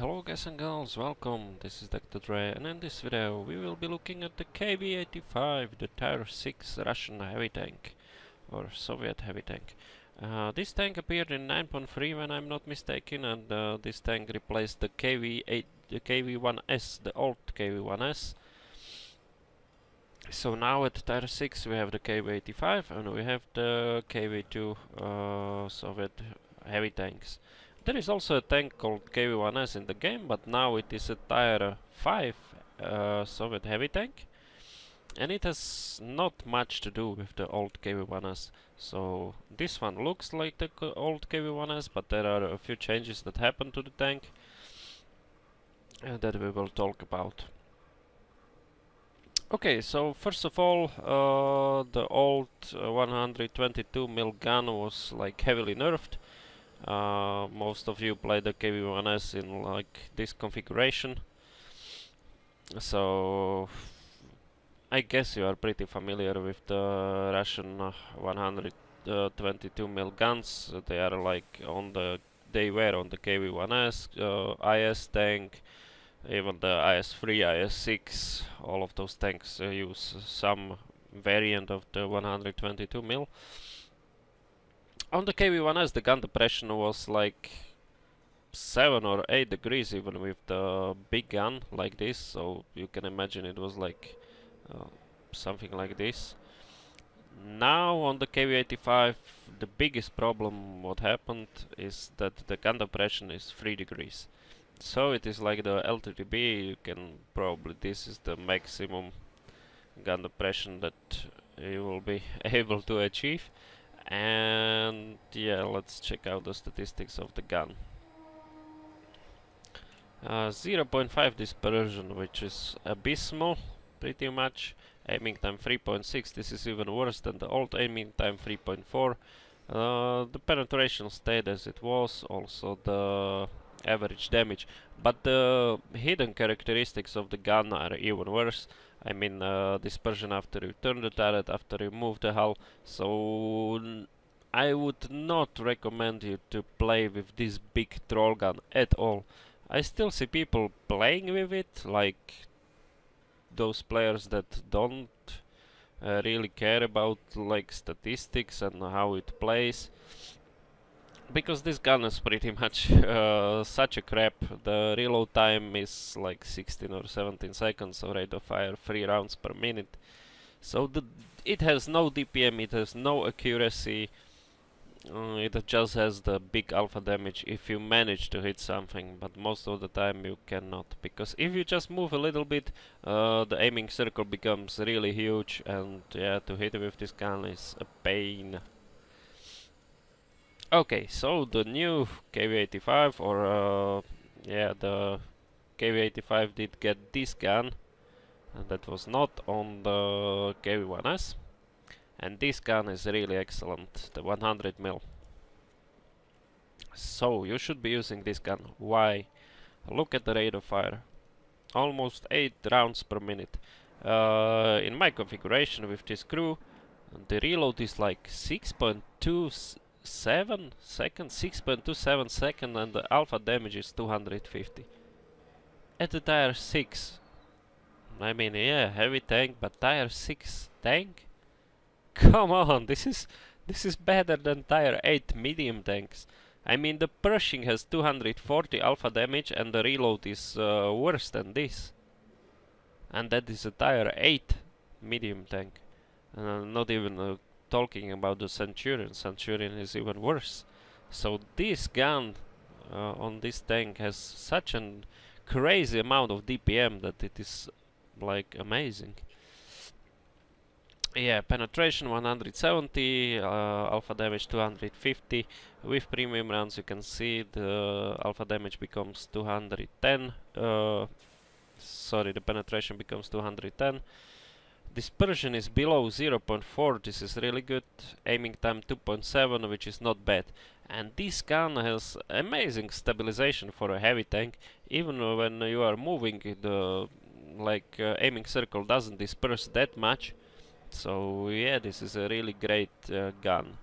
Hello guys and girls, welcome, this is Dr. Dre, and in this video we will be looking at the KV-85, the Tier 6 Russian heavy tank, or Soviet heavy tank. This tank appeared in 9.3 when I'm not mistaken, and this tank replaced the KV-1S, the old KV-1S. So now at Tier 6 we have the KV-85 and we have the KV-2 Soviet heavy tanks. There is also a tank called KV-1S in the game, but now it is a Tier 5 Soviet heavy tank, and it has not much to do with the old KV-1S. So this one looks like the old KV-1S, but there are a few changes that happened to the tank that we will talk about. Okay, so first of all, the old 122mm gun was like heavily nerfed. Most of you play the KV-1S in like this configuration, so I guess you are pretty familiar with the Russian 122mm guns. They are like they were on the KV-1S, IS tank, even the IS-3, IS-6. All of those tanks use some variant of the 122mm. On the KV-1S, the gun depression was like 7 or 8 degrees even with the big gun like this, so you can imagine it was like something like this. Now on the KV-85, the biggest problem what happened is that the gun depression is 3 degrees. So it is like the LTTB, you can probably, this is the maximum gun depression that you will be able to achieve. And yeah, let's check out the statistics of the gun. 0.5 dispersion, which is abysmal, pretty much. Aiming time 3.6, this is even worse than the old aiming time 3.4. The penetration stayed as it was, also the average damage. But the hidden characteristics of the gun are even worse. I mean, dispersion after you turn the turret, after you move the hull. So I would not recommend you to play with this big troll gun at all. I still see people playing with it, like those players that don't really care about like statistics and how it plays. Because this gun is pretty much such a crap. The reload time is like 16 or 17 seconds, so rate of fire 3 rounds per minute. So it has no DPM, it has no accuracy, it just has the big alpha damage if you manage to hit something, but most of the time you cannot. Because if you just move a little bit, the aiming circle becomes really huge, and yeah, to hit with this gun is a pain. Okay, so the new KV-85, or yeah, the KV-85 did get this gun, and that was not on the KV-1S. And this gun is really excellent, the 100mm. So you should be using this gun. Why? Look at the rate of fire, almost 8 rounds per minute. In my configuration with this crew, the reload is like 6.27 seconds, 6.27 seconds, and the alpha damage is 250. At the Tier 6, I mean, yeah, heavy tank, but Tier 6 tank? Come on, this is better than Tier 8 medium tanks. I mean, the Pershing has 240 alpha damage and the reload is worse than this. And that is a Tier 8 medium tank. Not even talking about the Centurion. Centurion is even worse. So this gun on this tank has such a crazy amount of DPM that it is like amazing. Yeah, penetration 170, alpha damage 250. With premium rounds you can see the alpha damage becomes 210. Sorry, the penetration becomes 210. Dispersion is below 0.4, this is really good. Aiming time 2.7, which is not bad. And this gun has amazing stabilization for a heavy tank. Even when you are moving, the aiming circle doesn't disperse that much. So yeah, this is a really great gun.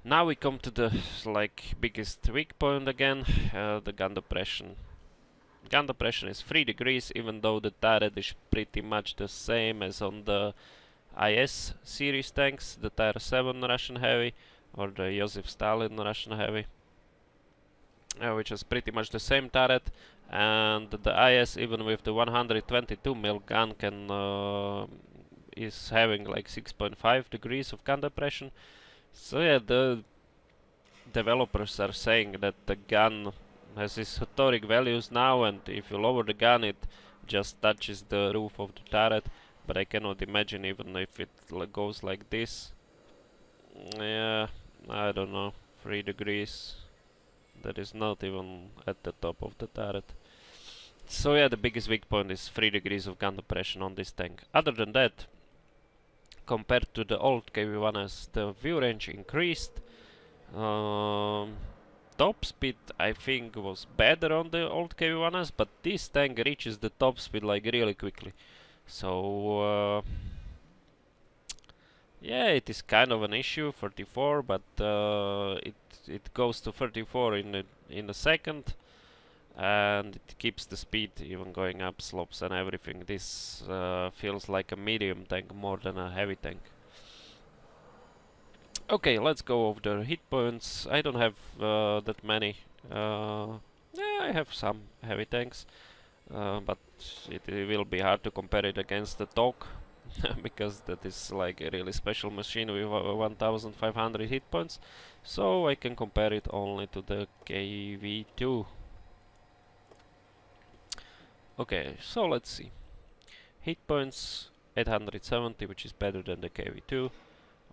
Now we come to the biggest weak point again, the gun depression. Gun depression is 3 degrees, even though the turret is pretty much the same as on the IS series tanks, the Tier 7 Russian Heavy or the Joseph Stalin Russian Heavy, which is pretty much the same turret, and the IS, even with the 122 mil gun, is having like 6.5 degrees of gun depression. So yeah, the developers are saying that the gun has its historic values now, and if you lower the gun, it just touches the roof of the turret. But I cannot imagine even if it goes like this. Yeah, I don't know. 3 degrees. That is not even at the top of the turret. So yeah, the biggest weak point is 3 degrees of gun depression on this tank. Other than that, compared to the old KV-1s, the view range increased. Top speed I think was better on the old KV-1s, but this tank reaches the top speed like really quickly. So yeah, it is kind of an issue, 34, but it goes to 34 in a second, and it keeps the speed even going up slopes and everything. This feels like a medium tank more than a heavy tank. Okay, let's go over the hit points. I don't have that many. Yeah, I have some heavy tanks, but it will be hard to compare it against the TOG because that is like a really special machine with 1500 hit points. So I can compare it only to the KV-2. Okay, so let's see. Hit points 870, which is better than the KV-2.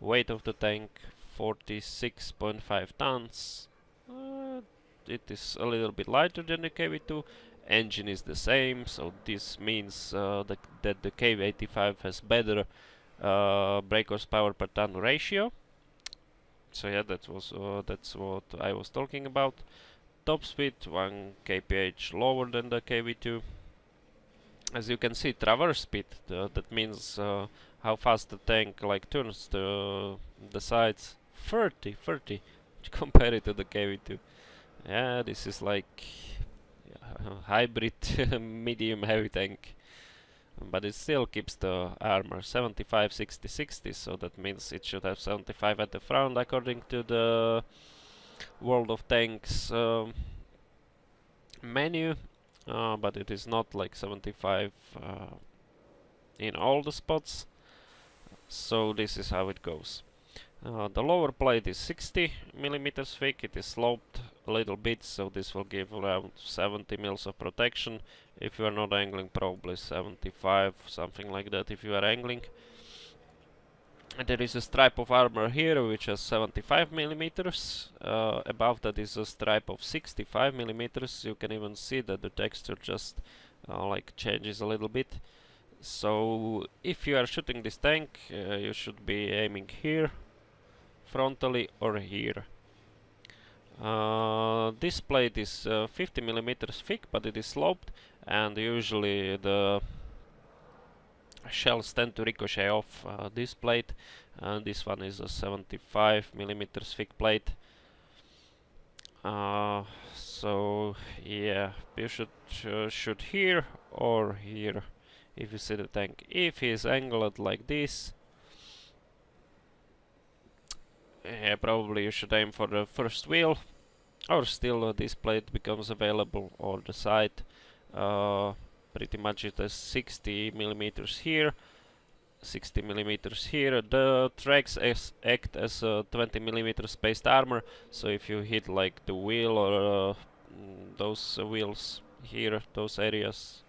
Weight of the tank 46.5 tons. It is a little bit lighter than the KV-2. Engine is the same, so this means that the KV-85 has better brake horsepower per ton ratio. So yeah, that's what I was talking about. Top speed 1 kph lower than the KV-2. As you can see, traverse speed, that means how fast the tank turns the sides, 30 compare it to the KV-2. Yeah, this is like hybrid medium heavy tank, but it still keeps the armor 75 60 60, so that means it should have 75 at the front according to the World of Tanks menu, but it is not like 75 in all the spots. So this is how it goes. The lower plate is 60 millimeters thick. It is sloped a little bit, so this will give around 70 mils of protection. If you are not angling, probably 75, something like that if you are angling. And there is a stripe of armor here which has 75 millimeters. Above that is a stripe of 65 millimeters. You can even see that the texture just changes a little bit. So if you are shooting this tank, you should be aiming here frontally or here. This plate is 50 millimeters thick, but it is sloped, and usually the shells tend to ricochet off this plate, and this one is a 75 millimeters thick plate. So yeah, you should shoot here or here if you see the tank. If he is angled like this, yeah, probably you should aim for the first wheel, or still this plate becomes available on the side. Pretty much it has 60 millimeters here, 60 millimeters here. The tracks act as a 20 millimeter spaced armor, so if you hit like the wheel or those wheels here, those areas,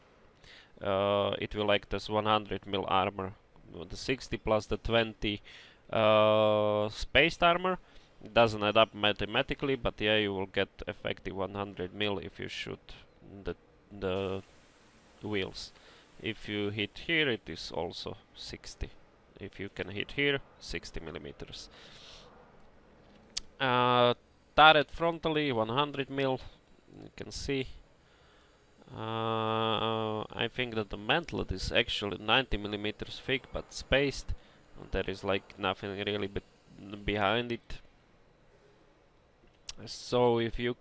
it will act as 100 mil armor. The 60 plus the 20 spaced armor doesn't add up mathematically, but yeah, you will get effective 100 mil if you shoot the wheels. If you hit here, it is also 60. If you can hit here, 60 millimeters. Turret frontally 100 mil. You can see. I think that the mantlet is actually 90 millimeters thick, but spaced. There is like nothing really behind it. So if you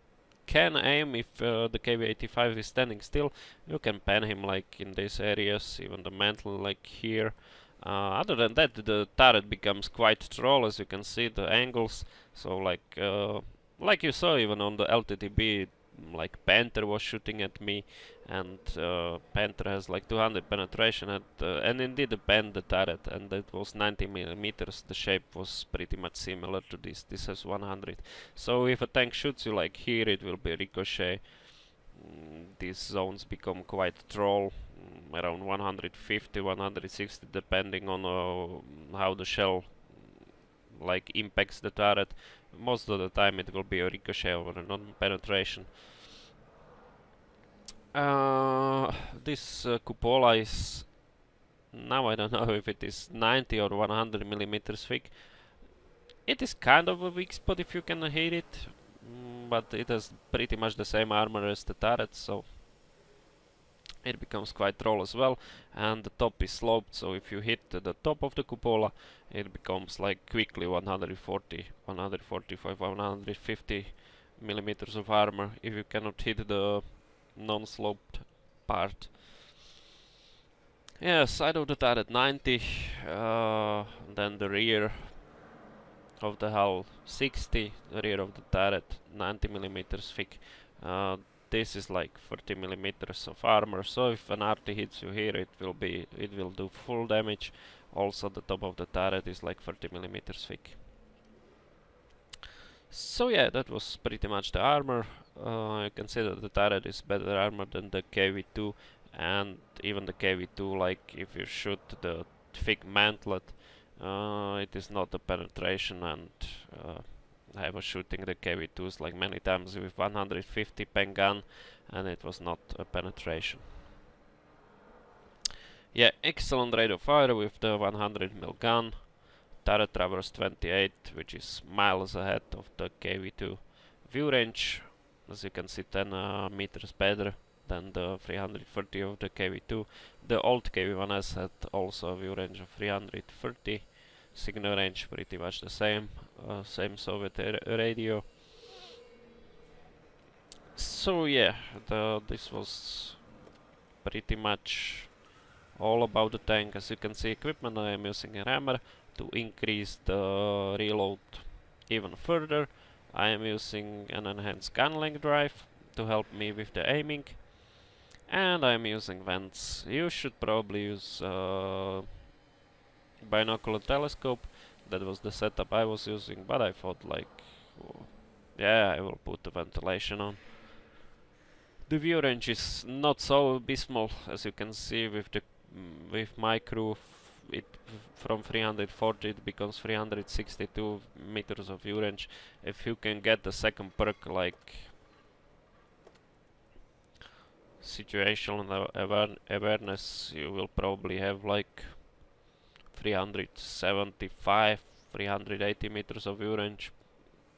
can aim, if the KV-85 is standing still, you can pen him like in these areas, even the mantle like here. Other than that, the turret becomes quite troll, as you can see the angles. So like you saw even on the LTTB, like Panther was shooting at me, and Panther has like 200 penetration, and indeed banned the turret, and it was 90 millimeters. The shape was pretty much similar to this. This has 100. So if a tank shoots you like here, it will be ricochet. These zones become quite troll, around 150, 160, depending on how the shell like impacts the turret. Most of the time it will be a ricochet or a non-penetration. This cupola is, now I don't know if it is 90 or 100 millimeters thick. It is kind of a weak spot if you can hit it, but it has pretty much the same armor as the turret, so it becomes quite troll as well. And the top is sloped, so if you hit the top of the cupola, it becomes like quickly 140, 145, 150 millimeters of armor if you cannot hit the non-sloped part. Yeah, side of the turret 90, then the rear of the hull 60, the rear of the turret 90 millimeters thick. This is like 30 millimeters of armor, so if an arty hits you here, it will do full damage. Also, the top of the turret is like 30 millimeters thick. So yeah, that was pretty much the armor. You can see that the turret is better armor than the KV-2, and even the KV-2, like if you shoot the thick mantlet, it is not a penetration, and I was shooting the KV-2s like many times with 150 pen gun, and it was not a penetration. Yeah, excellent rate of fire with the 100 mil gun. Turret traverse 28, which is miles ahead of the KV-2. View range, as you can see, 10 meters better than the 330 of the KV-2. The old KV-1S had also a view range of 330. Signal range pretty much the same, same Soviet radio. So yeah, this was pretty much all about the tank. As you can see, equipment, I am using a rammer to increase the reload even further. I am using an enhanced gun length drive to help me with the aiming, and I am using vents. You should probably use binocular telescope. That was the setup I was using, but I thought like, yeah, I will put the ventilation on. The view range is not so abysmal, as you can see with my crew. It from 340 it becomes 362 meters of view range. If you can get the second perk like situational awareness, you will probably have like 375, 380 meters of view range.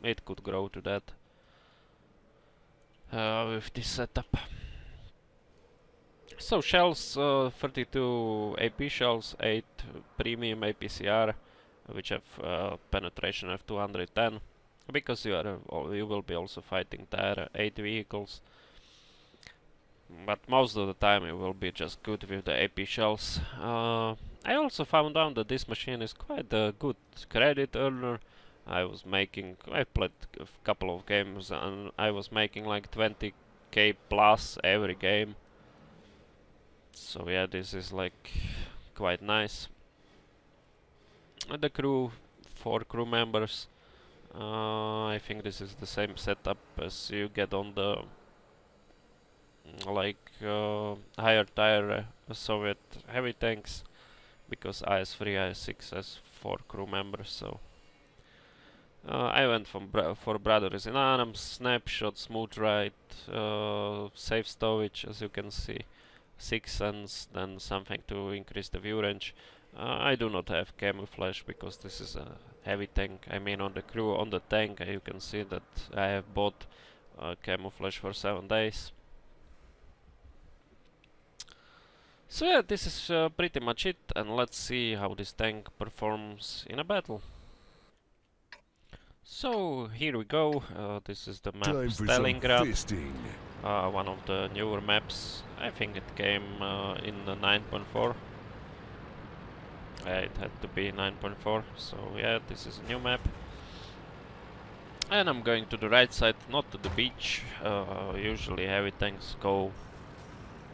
It could grow to that with this setup. So shells, 32 AP shells, 8 premium APCR, which have penetration of 210, because you will be also fighting Tier 8 vehicles. But most of the time you will be just good with the AP shells. I also found out that this machine is quite a good credit earner. I played a couple of games and I was making like 20k plus every game. So yeah, this is like quite nice. And the crew, 4 crew members. I think this is the same setup as you get on the higher tier Soviet heavy tanks, because IS-3, IS-6 has 4 crew members. So I went for Brothers in Arms, Snapshot, Smooth Ride, Safe Stowage, as you can see, 6 cents, then something to increase the view range. I do not have camouflage because this is a heavy tank. I mean, on the crew, on the tank, you can see that I have bought camouflage for 7 days. So yeah, this is pretty much it, and let's see how this tank performs in a battle. So here we go. This is the map Time for some Stalingrad. fisting. One of the newer maps. I think it came in the 9.4. It had to be 9.4. So yeah, this is a new map. And I'm going to the right side, not to the beach. Usually heavy tanks go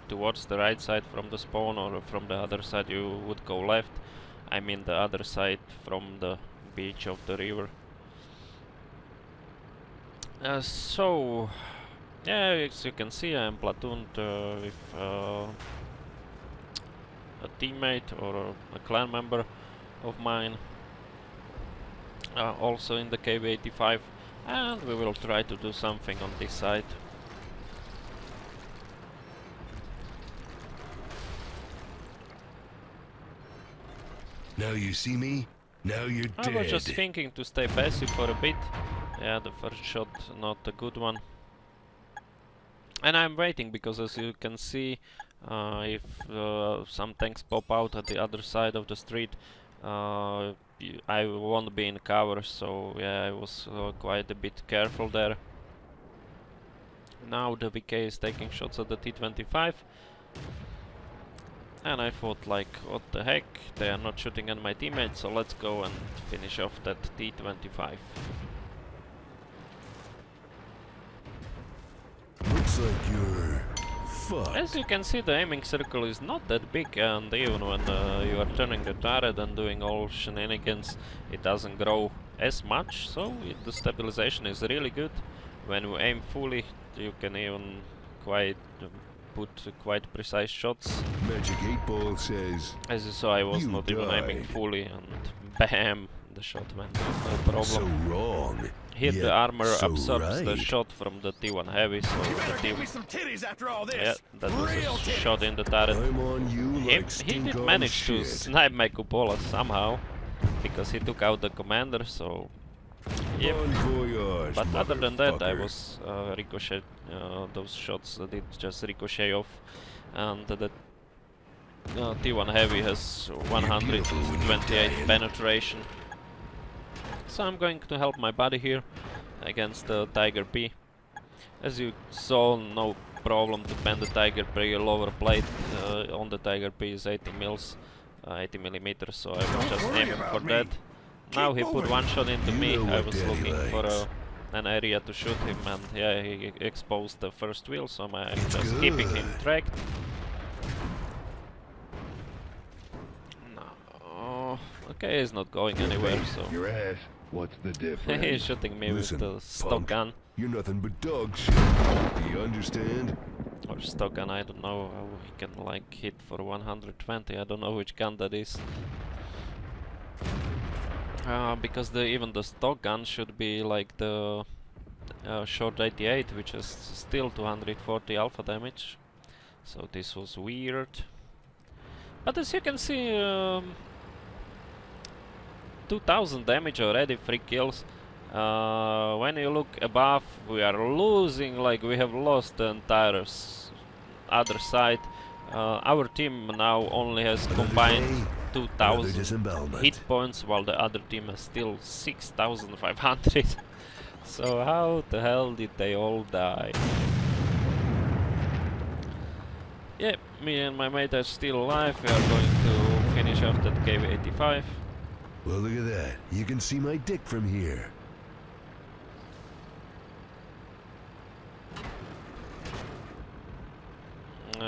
towards the right side from the spawn, or from the other side you would go left. I mean the other side from the beach of the river. So, yeah, as you can see, I am platooned with a teammate or a clan member of mine, also in the KV-85, and we will try to do something on this side. Now you see me? Now you're dead. I was just thinking to stay passive for a bit. Yeah, the first shot not a good one. And I'm waiting because, as you can see, if some tanks pop out at the other side of the street, I won't be in cover, so yeah, I was quite a bit careful there. Now the VK is taking shots at the T-25. And I thought, like, what the heck, they are not shooting at my teammates, so let's go and finish off that T-25. Looks like you're fucked. As you can see, the aiming circle is not that big, and even when you are turning the turret and doing all shenanigans, it doesn't grow as much, so the stabilization is really good. When you aim fully, you can even put quite precise shots. Magic 8 Ball says, as you saw, I was you not even aiming died. fully, and bam, the shot went, no problem. So wrong. Here yet the armor so absorbs the right. shot from the T1 heavy, so the Give me some titties after all this. yeah, that was Real a titties. shot in the turret. I'm on you like He stink did on manage to shit. snipe my cupola somehow, because he took out the commander, so yep. Bon voyage, But other than that, I motherfucker. was ricochet, those shots did just ricochet off, and the T1 heavy has 128 penetration. So I'm going to help my buddy here against the Tiger P. As you saw, no problem to bend the Tiger P lower plate. On the Tiger P is 80 millimeters, so I was just aiming for that. Now he put one shot into me. know I what was daddy looking for likes. an area to shoot him, and yeah, he exposed the first wheel, so I'm It's just keeping him good. tracked. No, okay, he's not going anywhere, so Your ass. What's the difference? he's shooting me Listen, with the stock punk. gun. You're nothing but dog shit. Do you understand? Or stock gun, I don't know how he can like hit for 120, I don't know which gun that is. Because even the stock gun should be like the short 88, which is still 240 alpha damage. So this was weird. But as you can see, 2000 damage already, 3 kills. When you look above, we are losing, like we have lost the entire other side. Our team now only has combined 2000 disembowelment. hit points, while the other team has still 6500. So how the hell did they all die? Yeah, me and my mate are still alive. We are going to finish off that KV-85. Well, look at that. You can see my dick from here.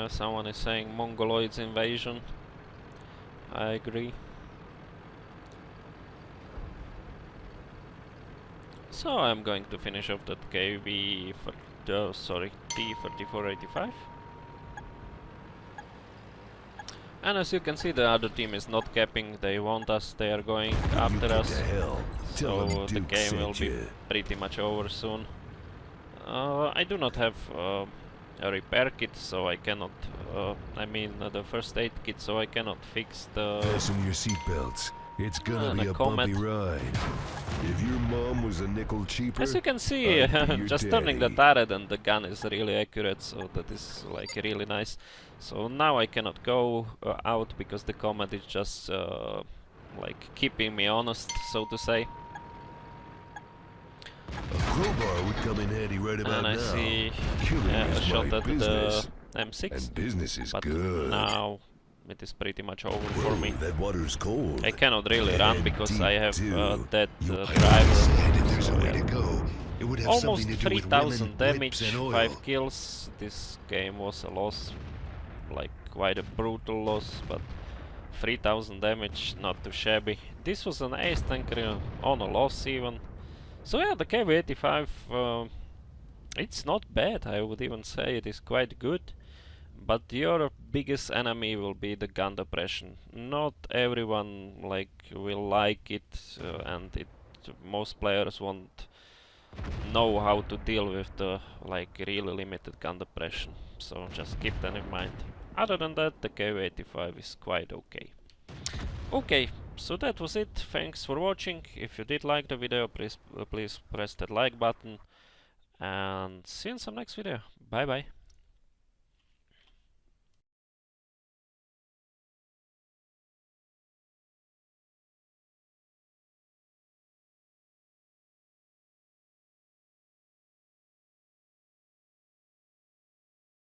Someone is saying Mongoloids invasion. I agree. So I'm going to finish off that T-3485. And as you can see, the other team is not capping. They want us. They are going after you us. Get to hell. Tell So them the Duke game will sent be you. pretty much over soon. I do not have a repair kit, so I cannot. I mean, the first aid kit, so I cannot fix the. Fasten your seatbelts. It's gonna be the a Comet. bumpy ride. If your mom was a nickel cheaper, As you can see, I'd be your just turning the daddy. turret and the gun is really accurate, so that is like really nice. So now I cannot go out because the Comet is just like keeping me honest, so to say. A crowbar would come in handy right about And I now. see Killing a is shot my at business, the M6, and business is but good. now it is pretty much over for Whoa, me. that water's cold. I cannot really run And because deep, I have too. that You driver. said if there's So a way yeah. to go, it would have Almost something to do with women, 3000 whips, damage, and oil. 5 kills. This game was a loss, like quite a brutal loss, but 3000 damage, not too shabby. This was an ace tanker on a loss even. So yeah, the KV-85, it's not bad, I would even say it is quite good. But your biggest enemy will be the gun depression. Not everyone will like it, and most players won't know how to deal with the really limited gun depression. So just keep that in mind. Other than that, the KV-85 is quite okay. Okay, so that was it. Thanks for watching. If you did like the video, please press that like button. And see you in some next video. Bye bye.